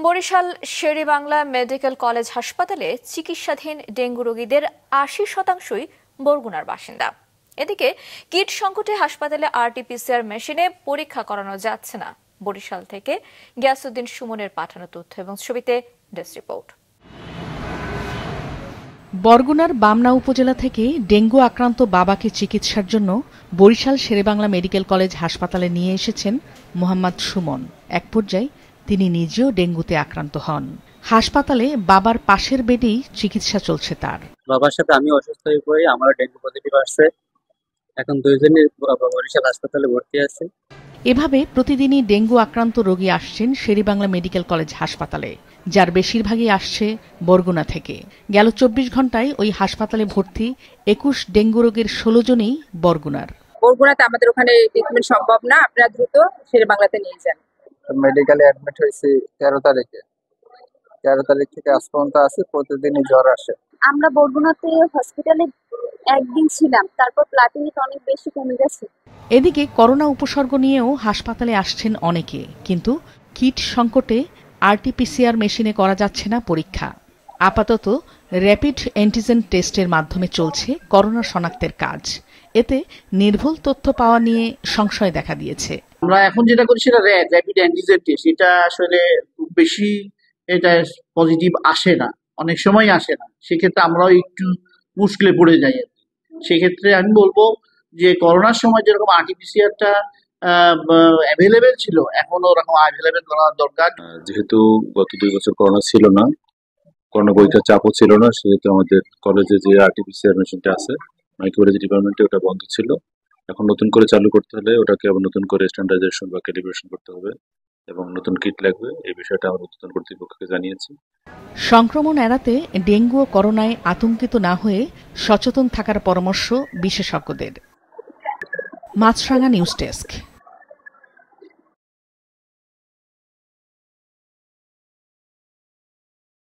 Barishal Sherebangla medical college হাসপাতালে চিকিৎসাধীন dengue রোগীদের ৮০%ই বরগুনার বাসিন্দা। এদিকে কিট সংকটে হাসপাতালে আরটিপিসিআর মেশিনে পরীক্ষা করানো যাচ্ছে না। বরিশাল থেকে গিয়াসউদ্দিন সুমনের পাঠানো তথ্য এবং ছবিতে ডেস্ক রিপোর্ট। বরগুনার বামনা উপজেলা থেকে ডেঙ্গু আক্রান্ত বাবাকে চিকিৎসার জন্য বরিশাল শেরেবাংলা মেডিকেল কলেজ হাসপাতালে নিয়ে এসেছেন মোহাম্মদ সুমন। এক পর্যায়ে তিনি নিজেও ডেঙ্গুতে আক্রান্ত হন। হাসপাতালে বাবার পাশের বেডেই চিকিৎসা চলছে তার। বাবার সাথে আমি অসুস্থ হয়ে পড়ি, আমার ডেঙ্গু পজিটিভ আসছে। এখন দুইজনই বরিশাল হাসপাতালে ভর্তি আছে। এভাবে প্রতিদিনই ডেঙ্গু আক্রান্ত রোগী আসছেন শেরেবাংলা মেডিকেল কলেজ হাসপাতালে, যার বেশিরভাগই আসছে বরগুনা থেকে। গেল ২৪ ঘন্টায় ওই হাসপাতালে ভর্তি ২১ ডেঙ্গু রোগীর ১৬ জনই বরগুনার। বরগুনাতে আমাদের ওখানে ট্রিটমেন্ট সম্ভব না, আপনারা দ্রুত শেরেবাংলাতে নিয়ে যান। মেডিকেলে অ্যাডমিট হয়েছি 13 তারিখে। 13 তারিখ থেকে আজ পর্যন্ত আছে, প্রতিদিনই জ্বর আসে। আমরা বরগুনাতে হসপিটালে একদিন ছিলাম, তারপর প্লাটিনিক অনেক বেশি কমে গেছে। এদিকে করোনা উপসর্গ নিয়েও হাসপাতালে আসছেন অনেকে, কিন্তু কিট সংকটে আরটিপিসিআর মেশিনে করা যাচ্ছে না পরীক্ষা। আপাতত র্যাপিড অ্যান্টিজেন টেস্টের মাধ্যমে চলছে করোনা শনাক্তের কাজ। এতে নির্ভুল তথ্য পাওয়া নিয়ে সংশয় দেখা দিয়েছে। আমরা এখন যেটা করি সেটা র্যাপিড অ্যান্টিজেন টেস্ট। এটা আসলে খুব বেশি এটা পজিটিভ আসে না, অনেক সময় আসে না। সেক্ষেত্রে আমরাও একটু মুশকিলে পড়ে যাই। সেক্ষেত্রে আমি বলবো যে করোনার সময় যেরকম আরটিপিসিআরটা অ্যাভেলেবেল ছিল, এখনো ওরকম অ্যাভেলেবেল করা দরকার। যেহেতু গত 2 বছর করোনা ছিল না, করোনা পরীক্ষার চাপও ছিল না, সেহেতু আমাদের কলেজে যে আরটিপিসিআর মেশিনটা আছে মাইক্রোবায়োলজি ডিপার্টমেন্টে ওটা বন্ধ ছিল। এখন নতুন করে চালু করতে হলে ওটাকে আবার নতুন করে স্ট্যান্ডার্ডাইজেশন বা ক্যালিব্রেশন করতে হবে এবং নতুন কিট লাগবে। এই বিষয়টা আমরা নতুন কর্তৃপক্ষকে জানিয়েছি। সংক্রমণ এড়াতে ডেঙ্গু ও করোনায় আতঙ্কিত না হয়ে সচেতন থাকার পরামর্শ বিশেষজ্ঞদের। মাছরাঙা নিউজ ডেস্ক।